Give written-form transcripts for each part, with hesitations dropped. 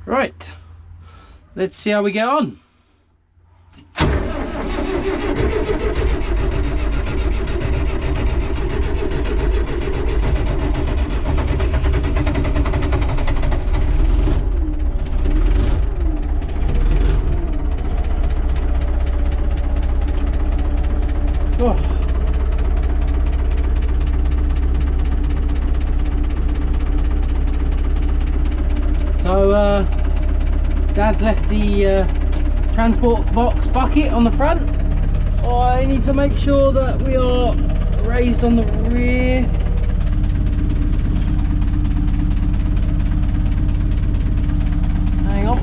Right, let's see how we get on. So Dad's left the transport box bucket on the front. I need to make sure that we are raised on the rear. Hang on.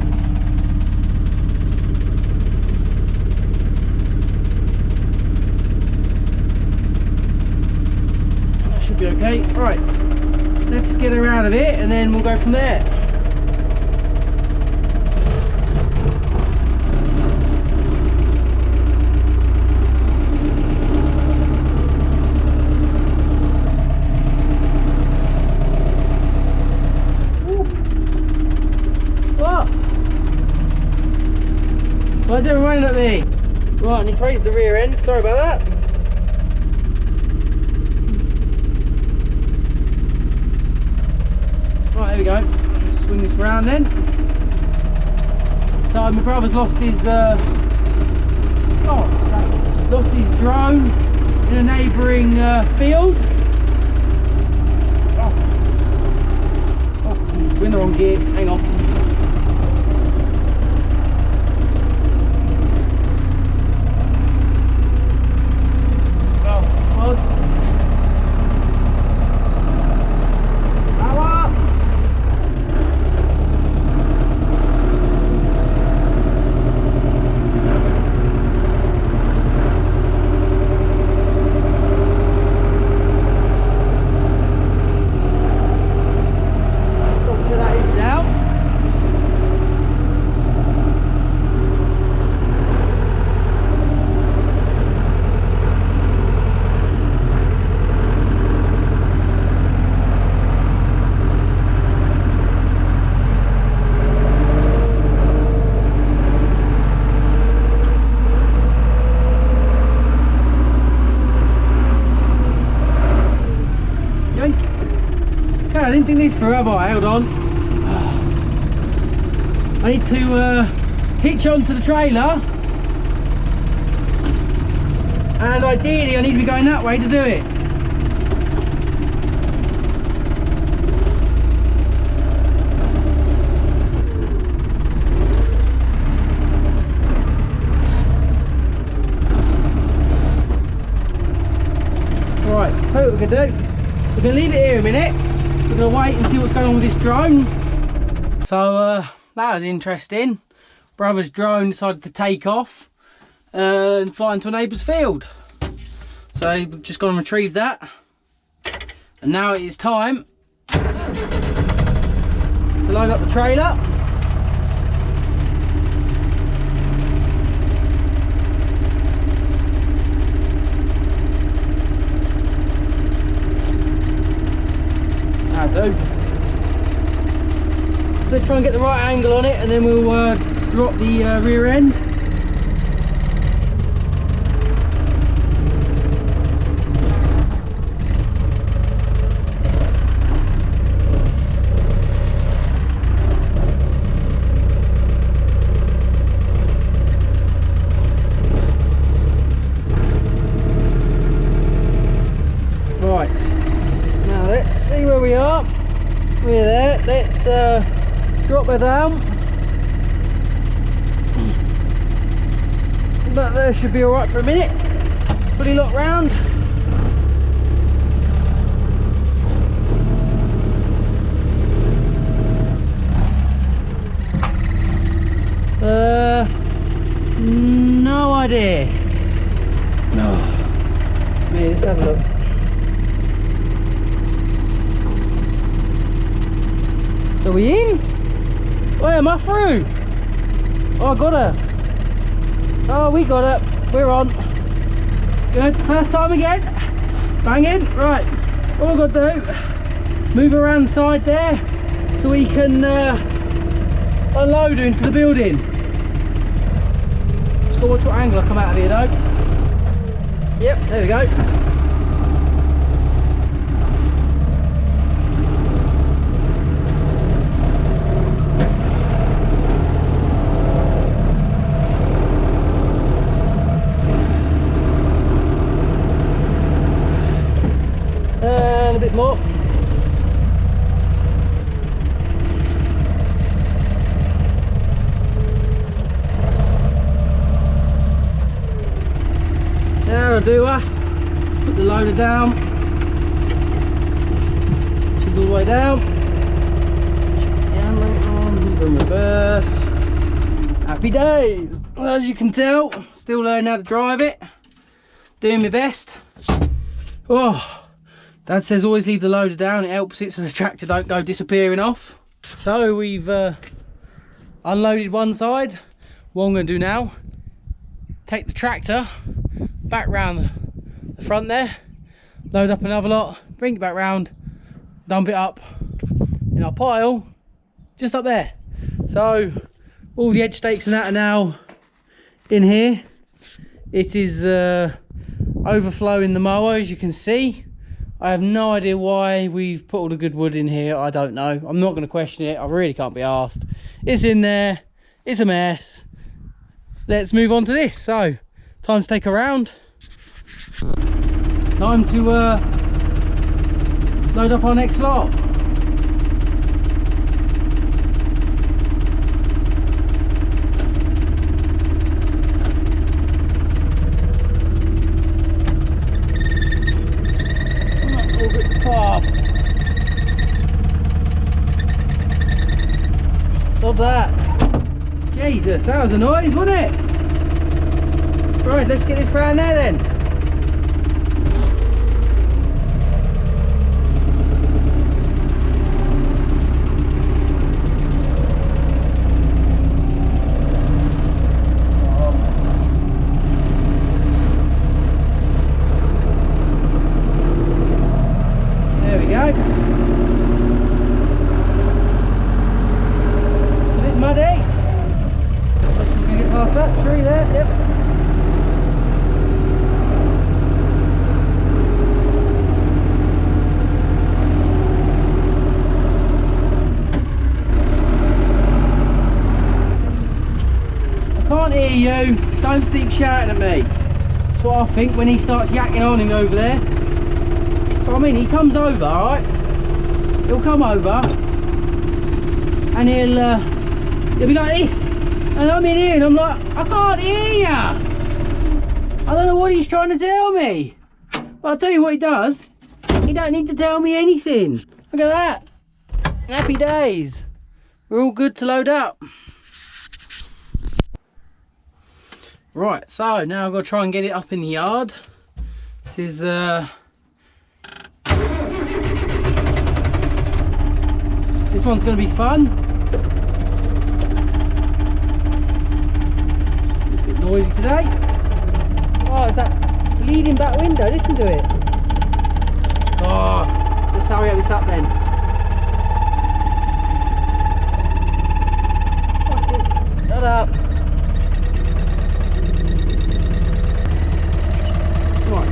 That should be okay. Right, let's get her out of it and then we'll go from there. Why is everyone running at me? Right, I need to raise the rear end. Sorry about that. Right, there we go. Let's swing this around then. So my brother's lost his lost his drone in a neighbouring field. Oh, geez, we're in the wrong gear. Hang on. I didn't think these forever. Hold on. I need to hitch onto the trailer, and ideally I need to be going that way to do it. Right, so what we're going to do, we're going to leave it here a minute. We're going to wait and see what's going on with this drone. So that was interesting. Brother's drone decided to take off and fly into a neighbour's field. So we've just gone and retrieved that. And now it is time to load up the trailer. So let's try and get the right angle on it and then we'll drop the rear end. Right, now let's see where we are. We're there. Let's drop her down. But there should be alright for a minute. Fully locked round. No idea. No. Maybe let's have a look. Are we in? Oh, am I through? Oh, I got her. Oh, we got her. We're on. Good. First time again. Bang in. Right. All we've got to do, move around the side there so we can unloader into the building. Just gotta watch what angle I come out of here though. Yep, there we go. And a bit more. That'll do us. Put the loader down. She's all the way down. Camera on, in reverse. Happy days. Well, as you can tell, still learning how to drive it. Doing my best. Oh. Dad says always leave the loader down, it helps it so the tractor don't go disappearing off. So we've unloaded one side. What I'm going to do now, take the tractor back round the front there, load up another lot, bring it back round, dump it up in our pile just up there. So all the edge stakes and that are now in here. It is overflowing the mower, as you can see. I have no idea why we've put all the good wood in here. I don't know. I'm not going to question it. I really can't be asked. It's in there. It's a mess. Let's move on to this. So, time to take a round. Time to load up our next lot. Stop that. Jesus, that was a noise, wasn't it? Right, let's get this round there then. There we go. Muddy. Looks like we can get past that tree there, yep. I can't hear you, don't keep shouting at me. That's what I think when he starts yakking on him over there. So I mean, he comes over, alright? He'll come over and he'll be like this, and I'm in here and I'm like, I can't hear ya. I don't know what he's trying to tell me, but I'll tell you what he does. He don't need to tell me anything. Look at that. Happy days. We're all good to load up. Right, so now I've got to try and get it up in the yard. This is this one's going to be fun. Noisy today. Oh, it's that bleeding back window, listen to it. Oh, let's hurry up this up then. Shut up. Right.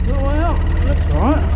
Well, looks alright.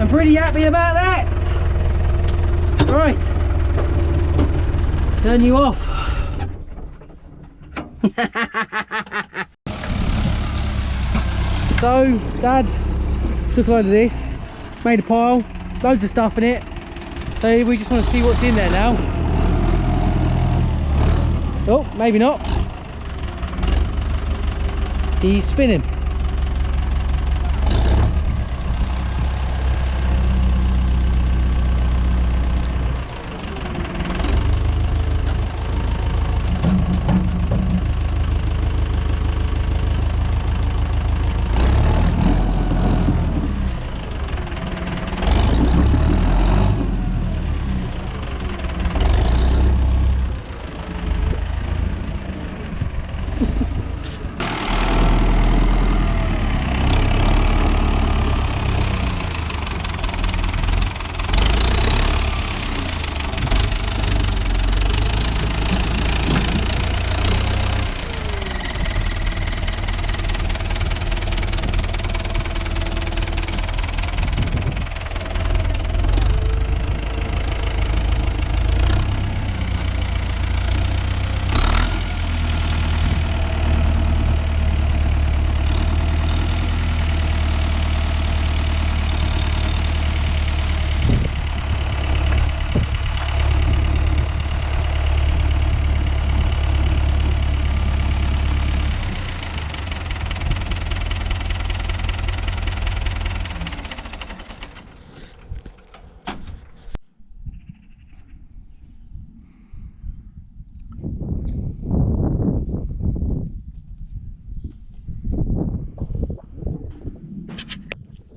I'm pretty happy about that. Right, turn you off. So Dad took a load of this, made a pile, loads of stuff in it, so we just want to see what's in there now. Oh, maybe not. He's spinning.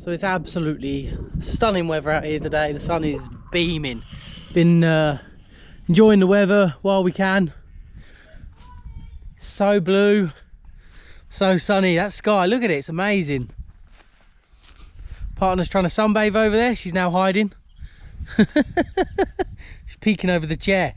So it's absolutely stunning weather out here today. The sun is beaming. Been enjoying the weather while we can. So blue, so sunny. That sky, look at it, it's amazing. Partner's trying to sunbathe over there. She's now hiding. She's peeking over the chair.